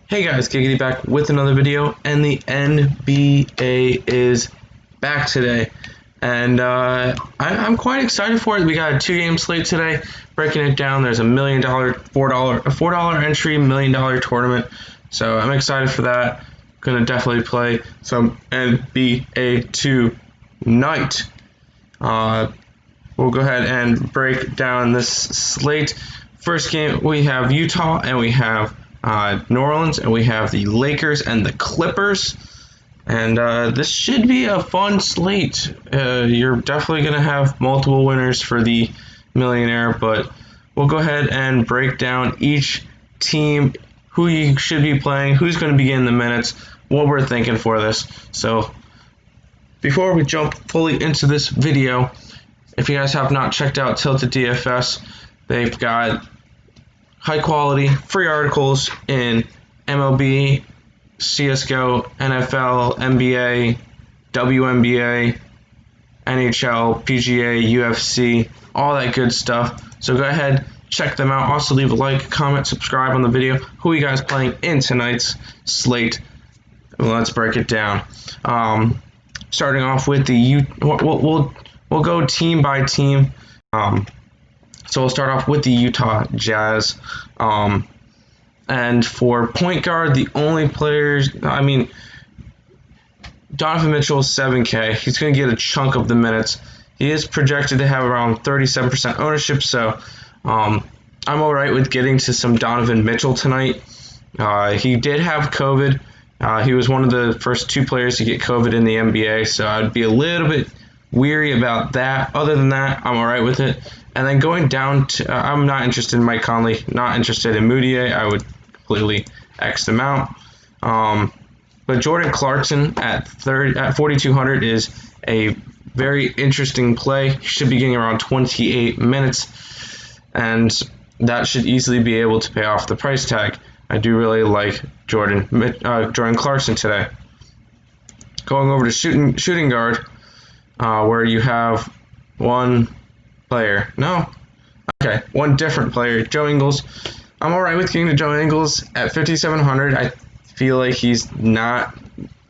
Hey guys, Giggity back with another video, and the NBA is back today, and I'm quite excited for it. We got a two-game slate today, breaking it down. There's $1 million, $4 entry, $1 million tournament, so I'm excited for that. Gonna definitely play some NBA tonight. We'll go ahead and break down this slate. First game, we have Utah, and we have New Orleans, and we have the Lakers and the Clippers. And this should be a fun slate. You're definitely going to have multiple winners for the millionaire, but we'll go ahead and break down each team, who you should be playing, who's going to be getting the minutes, what we're thinking for this. So before we jump fully into this video, if you guys have not checked out Tilted DFS, they've got high quality free articles in MLB, CSGO, NFL, NBA, WNBA, NHL, PGA, UFC, all that good stuff. So go ahead, check them out. Also leave a like, comment, subscribe on the video. Who are you guys playing in tonight's slate? Let's break it down. Starting off with we'll go team by team. So we'll start off with the Utah Jazz. And for point guard, the only players, Donovan Mitchell is 7K. He's going to get a chunk of the minutes. He is projected to have around 37% ownership, so I'm all right with getting to some Donovan Mitchell tonight. He did have COVID. He was one of the first two players to get COVID in the NBA, so I'd be a little bit weary about that. Other than that, I'm all right with it. And then going down to, I'm not interested in Mike Conley, not interested in Moutier. I would completely X them out. But Jordan Clarkson at 4,200 is a very interesting play. He should be getting around 28 minutes, and that should easily be able to pay off the price tag. I do really like Jordan Clarkson today. Going over to shooting guard, where you have one different player, Joe Ingles. I'm all right with getting to Joe Ingles at 5,700. I feel like he's not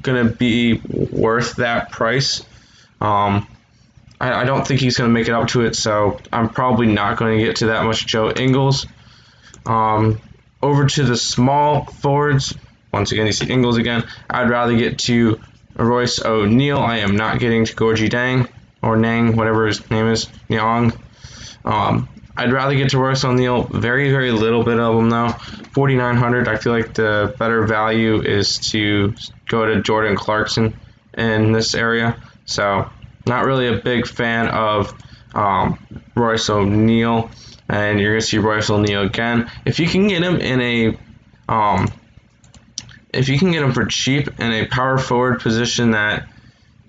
going to be worth that price. I don't think he's going to make it up to it, so I'm probably not going to get to that much Joe Ingles. Over to the small forwards. Once again, you see Ingles again. I'd rather get to Royce O'Neal. I am not getting to Gorgie Dang or Nang, whatever his name is, Nyong. I'd rather get to Royce O'Neal. Very, very little bit of them, though. 4,900. I feel like the better value is to go to Jordan Clarkson in this area. So, not really a big fan of Royce O'Neal. And you're going to see Royce O'Neal again. If you can get him for cheap in a power forward position that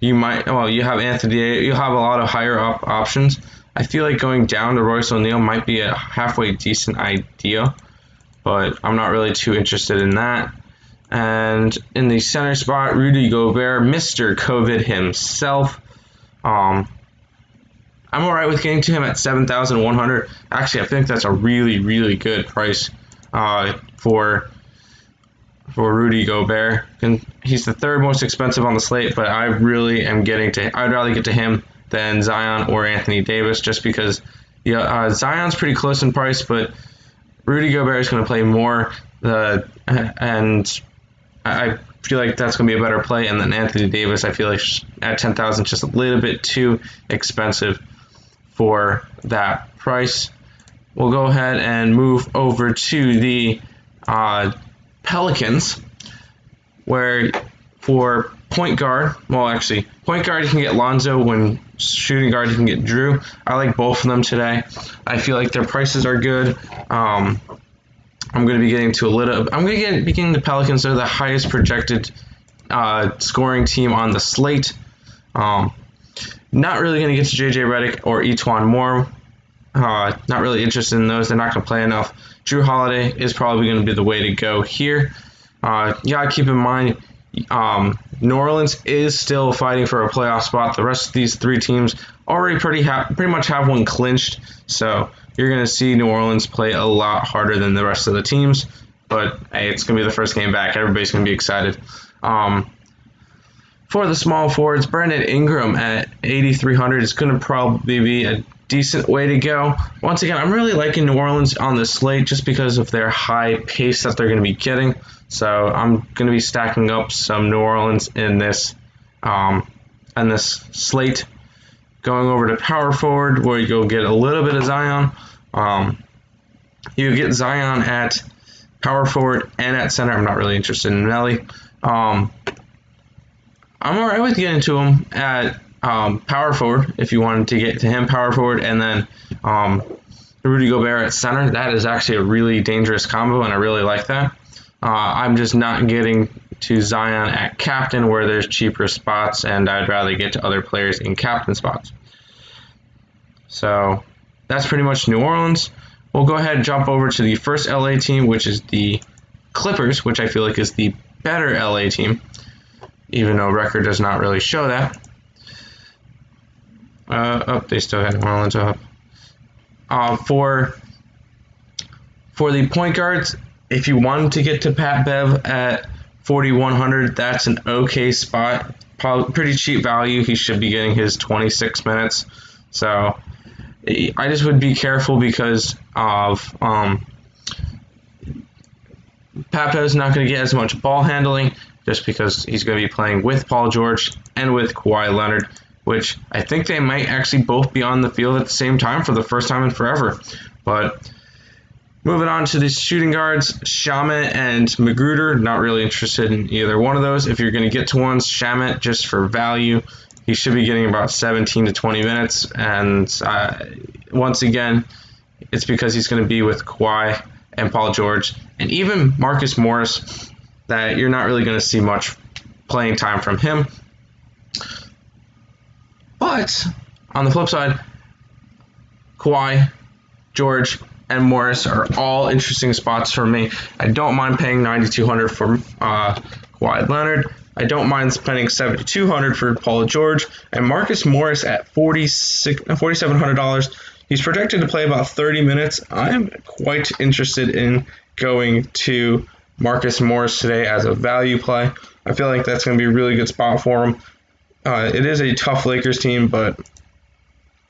you have Anthony, you'll have a lot of higher up options. I feel like going down to Royce O'Neal might be a halfway decent idea, but I'm not really too interested in that. And in the center spot, Rudy Gobert, Mr. COVID himself. I'm all right with getting to him at 7,100. Actually, I think that's a really, really good price for Rudy Gobert. And he's the third most expensive on the slate, but I really am I'd rather get to him than Zion or Anthony Davis, just because Zion's pretty close in price, but Rudy Gobert is going to play more, and I feel like that's going to be a better play. And then Anthony Davis, I feel like at 10,000, just a little bit too expensive for that price. We'll go ahead and move over to the Pelicans, where for point guard, point guard you can get Lonzo, when shooting guard you can get Drew. I like both of them today. I feel like their prices are good. I'm going to be getting the Pelicans. They're the highest projected scoring team on the slate. Not really going to get to JJ Redick or Etuan Moore. Not really interested in those. They're not going to play enough. Drew Holiday is probably going to be the way to go here. Keep in mind, New Orleans is still fighting for a playoff spot. The rest of these three teams already pretty much have one clinched. So you're going to see New Orleans play a lot harder than the rest of the teams. but hey, it's going to be the first game back. Everybody's going to be excited. For the small forwards, Brandon Ingram at 8,300 is going to probably be a decent way to go. Once again, I'm really liking New Orleans on the slate just because of their high pace that they're going to be getting. So I'm going to be stacking up some New Orleans in this slate. Going over to power forward, where you'll get a little bit of Zion. You get Zion at power forward and at center. I'm not really interested in Melly. I'm alright with getting to him at power forward if you wanted to get to him power forward, and then Rudy Gobert at center. That is actually a really dangerous combo, and I really like that. I'm just not getting to Zion at captain where there's cheaper spots, and I'd rather get to other players in captain spots. So that's pretty much New Orleans. We'll go ahead and jump over to the first LA team, which is the Clippers, which I feel like is the better LA team, even though record does not really show that. They still had New Orleans up. For the point guards, if you wanted to get to Pat Bev at 4,100, that's an okay spot. Probably pretty cheap value. He should be getting his 26 minutes. So I just would be careful because of Pat Bev's not going to get as much ball handling just because he's going to be playing with Paul George and with Kawhi Leonard, which I think they might actually both be on the field at the same time for the first time in forever. But moving on to the shooting guards, Shamet and Magruder, not really interested in either one of those. If you're going to get to one, Shamet, just for value, he should be getting about 17 to 20 minutes. And once again, it's because he's going to be with Kawhi and Paul George and even Marcus Morris that you're not really going to see much playing time from him. But on the flip side, Kawhi, George, and Morris are all interesting spots for me. I don't mind paying $9,200 for Kawhi Leonard. I don't mind spending $7,200 for Paul George, and Marcus Morris at $4,700. He's projected to play about 30 minutes. I'm quite interested in going to Marcus Morris today as a value play. I feel like that's going to be a really good spot for him. It is a tough Lakers team, but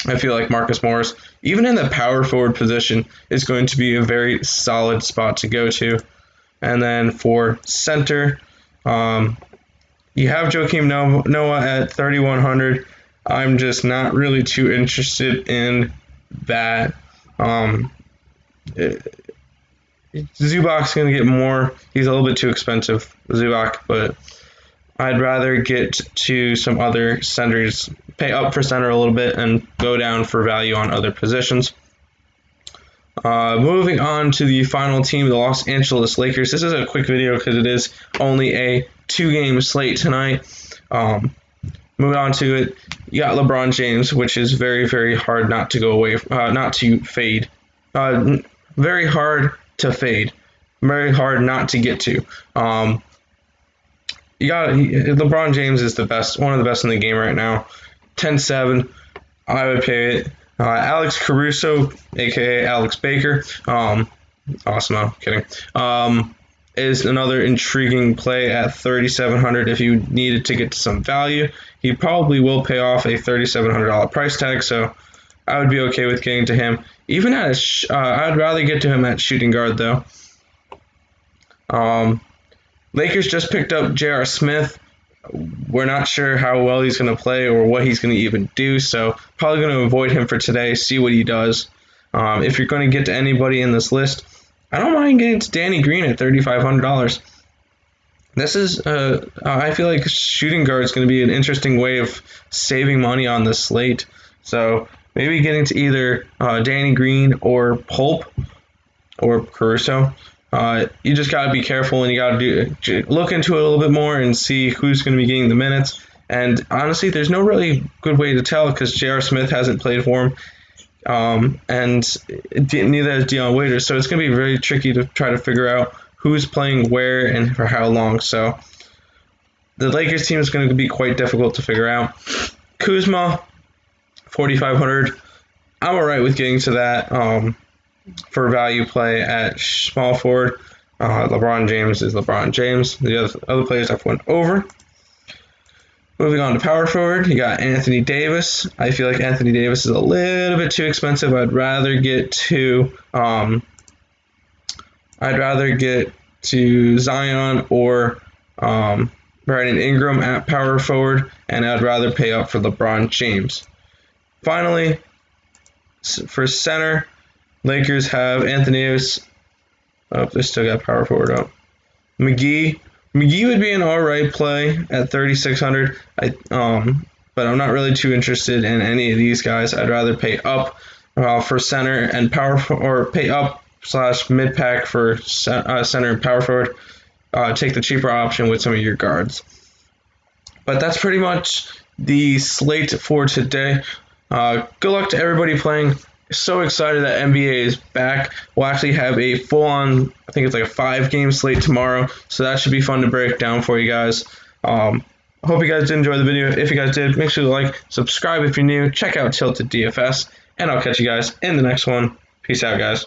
I feel like Marcus Morris, even in the power forward position, is going to be a very solid spot to go to. And then for center, you have Joakim Noah at 3,100. I'm just not really too interested in that. Zubac's going to get more. He's a little bit too expensive, Zubac, but I'd rather get to some other centers, pay up for center a little bit, and go down for value on other positions. Moving on to the final team, the Los Angeles Lakers. This is a quick video because it is only a 2-game slate tonight. Moving on to it, you got LeBron James, which is very, very hard not to go away, not to fade. Very hard to fade. Very hard not to get to. LeBron James is the best, one of the best in the game right now. 10-7, I would pay it. Alex Caruso, aka Alex Baker, awesome, no kidding, is another intriguing play at 3,700 if you needed to get to some value. He probably will pay off a $3,700 price tag, so I would be okay with getting to him. Even at I'd rather get to him at shooting guard though. Lakers just picked up J.R. Smith. We're not sure how well he's going to play or what he's going to even do, so probably going to avoid him for today, see what he does. If you're going to get to anybody in this list, I don't mind getting to Danny Green at $3,500. This is, I feel like shooting guard is going to be an interesting way of saving money on this slate. So maybe getting to either Danny Green or Pulp or Caruso. You just got to be careful, and you got to look into it a little bit more and see who's going to be getting the minutes. And honestly, there's no really good way to tell because J.R. Smith hasn't played for him, and neither has Dion Waiters. So it's going to be very tricky to try to figure out who's playing where and for how long. So the Lakers team is going to be quite difficult to figure out. Kuzma, 4,500. I'm all right with getting to that. For value play at small forward. LeBron James is LeBron James. The other players I've went over. Moving on to power forward, you got Anthony Davis. I feel like Anthony Davis is a little bit too expensive. I'd rather get to Zion or Brandon Ingram at power forward, and I'd rather pay up for LeBron James. Finally, for center, Lakers have Anthony Davis. Oh, they still got power forward up. McGee would be an alright play at 3,600. But I'm not really too interested in any of these guys. I'd rather pay up for center and power, or pay up / mid pack for center and power forward. Take the cheaper option with some of your guards. But that's pretty much the slate for today. Good luck to everybody playing. So excited that NBA is back. We'll actually have a full-on, I think it's like a 5-game slate tomorrow, so that should be fun to break down for you guys. I hope you guys did enjoy the video. If you guys did, make sure to like, subscribe if you're new, check out Tilted DFS, and I'll catch you guys in the next one. Peace out, guys.